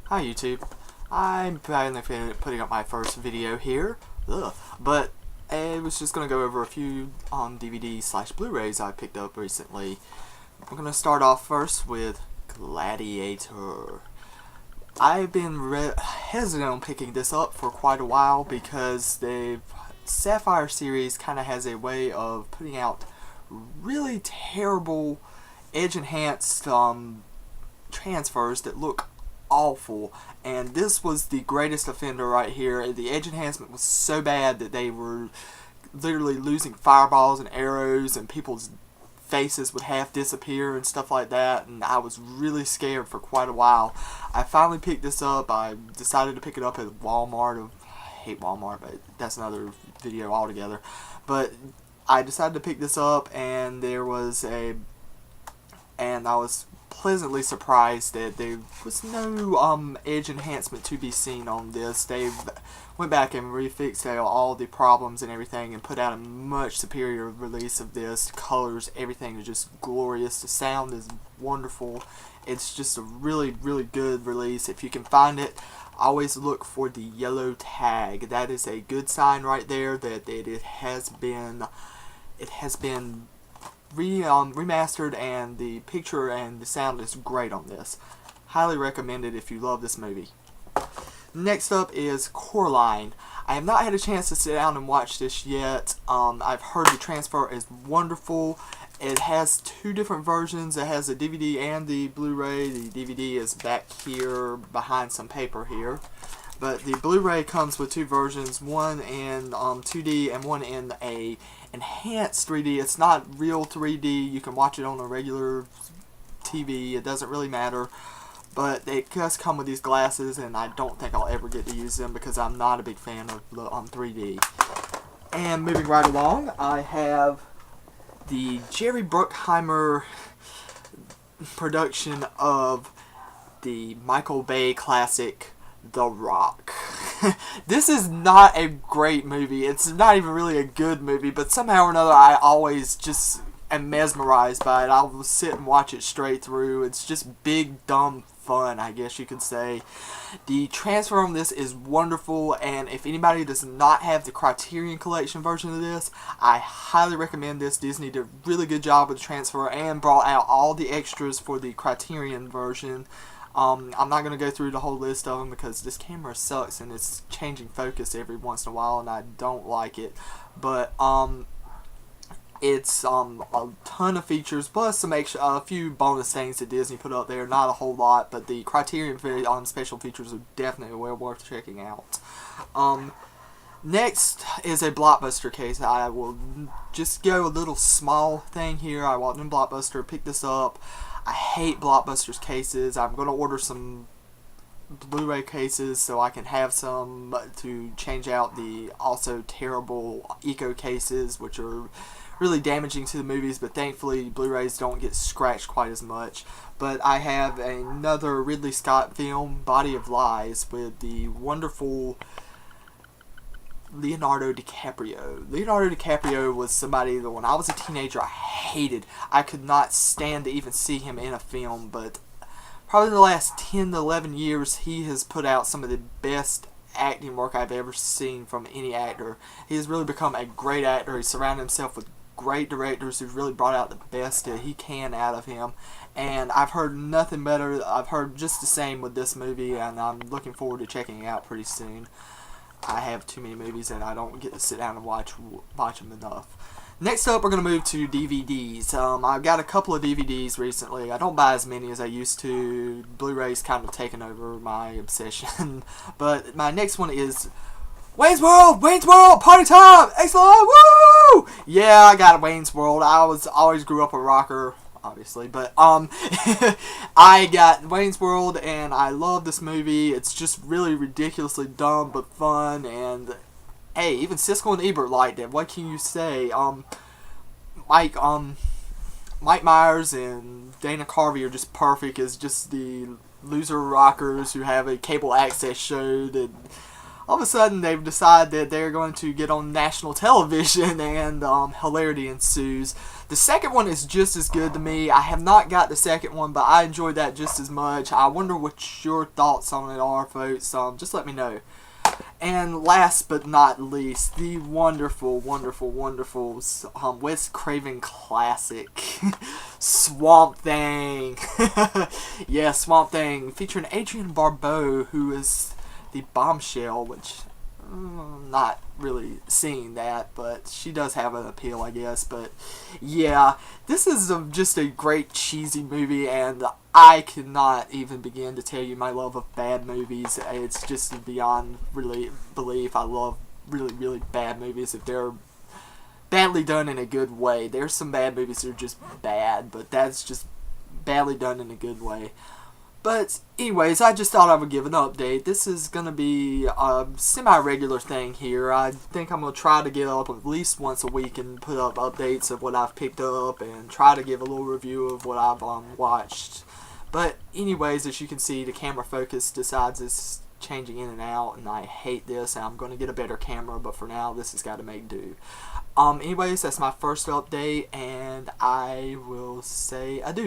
Hi YouTube. I'm finally putting up my first video here, but I was just going to go over a few DVD/Blu-rays I picked up recently. We're going to start off first with Gladiator. I've been hesitant on picking this up for quite a while because the Sapphire series kind of has a way of putting out really terrible edge-enhanced transfers that look awful, and this was the greatest offender right here. The edge enhancement was so bad that they were literally losing fireballs and arrows, and people's faces would half disappear and stuff like that, and I was really scared for quite a while. I finally picked this up. I decided to pick it up at Walmart. I hate Walmart, but that's another video altogether. But I decided to pick this up, and I was pleasantly surprised that there was no edge enhancement to be seen on this. They went back and refixed all the problems and everything and put out a much superior release of this. The colors, everything is just glorious. The sound is wonderful. It's just a really, really good release. If you can find it, always look for the yellow tag. That is a good sign right there that it has been remastered, and the picture and the sound is great on this. Highly recommended if you love this movie. Next up is Coraline. I have not had a chance to sit down and watch this yet. I've heard the transfer is wonderful. It has two different versions. It has the DVD and the Blu-ray. The DVD is back here behind some paper here. But the Blu-ray comes with two versions, one in 2D and one in a enhanced 3D. It's not real 3D. You can watch it on a regular TV. It doesn't really matter. But it does come with these glasses, and I don't think I'll ever get to use them because I'm not a big fan of 3D. And moving right along, I have the Jerry Bruckheimer production of the Michael Bay classic The Rock. This is not a great movie. It's not even really a good movie, but somehow or another I always just am mesmerized by it. I'll sit and watch it straight through. It's just big, dumb fun, I guess you could say. The transfer on this is wonderful, and if anybody does not have the Criterion Collection version of this, I highly recommend this. Disney did a really good job with the transfer and brought out all the extras for the Criterion version. I'm not going to go through the whole list of them because this camera sucks and it's changing focus every once in a while and I don't like it. But it's a ton of features plus a few bonus things that Disney put up there. Not a whole lot, but the Criterion special features are definitely well worth checking out. Next is a Blockbuster case. I will just go a little small thing here. I walked in Blockbuster, picked this up. I hate Blockbuster's cases. I'm going to order some Blu-ray cases so I can have some to change out the also terrible Eco cases, which are really damaging to the movies, but thankfully Blu-rays don't get scratched quite as much. But I have another Ridley Scott film, Body of Lies, with the wonderful Leonardo DiCaprio. Leonardo DiCaprio was somebody that when I was a teenager I hated. I could not stand to even see him in a film, but probably in the last 10 to 11 years he has put out some of the best acting work I've ever seen from any actor. He has really become a great actor. He's surrounded himself with great directors who've really brought out the best that he can out of him, and I've heard nothing better. I've heard just the same with this movie, and I'm looking forward to checking it out pretty soon. I have too many movies and I don't get to sit down and watch them enough. Next up, we're going to move to DVDs. I've got a couple of DVDs recently. I don't buy as many as I used to. Blu-ray's kind of taken over my obsession. But my next one is Wayne's World! Wayne's World! Party time! Excellent! Woo! Yeah, I got Wayne's World. I always grew up a rocker, obviously, but I got Wayne's World and I love this movie. It's just really ridiculously dumb but fun, and hey, even Siskel and Ebert liked it. What can you say? Mike Myers and Dana Carvey are just perfect as just the loser rockers who have a cable access show that all of a sudden they've decided that they're going to get on national television, and hilarity ensues. The second one is just as good to me. I have not got the second one, but I enjoyed that just as much. I wonder what your thoughts on it are, folks. Just let me know. And last but not least, the wonderful, wonderful, wonderful Wes Craven classic, Swamp Thing. Yeah, Swamp Thing, featuring Adrienne Barbeau, who is the bombshell, which not really seeing that, but she does have an appeal, I guess. But yeah, this is just a great cheesy movie, and I cannot even begin to tell you my love of bad movies. It's just beyond really belief. I love really, really bad movies if they're badly done in a good way. There's some bad movies that are just bad, but that's just badly done in a good way. But anyways, I just thought I would give an update. This is going to be a semi-regular thing here. I think I'm going to try to get up at least once a week and put up updates of what I've picked up and try to give a little review of what I've watched. But anyways, as you can see, the camera focus decides it's changing in and out, and I hate this, and I'm going to get a better camera, but for now, this has got to make do. Anyways, that's my first update, and I will say adieu.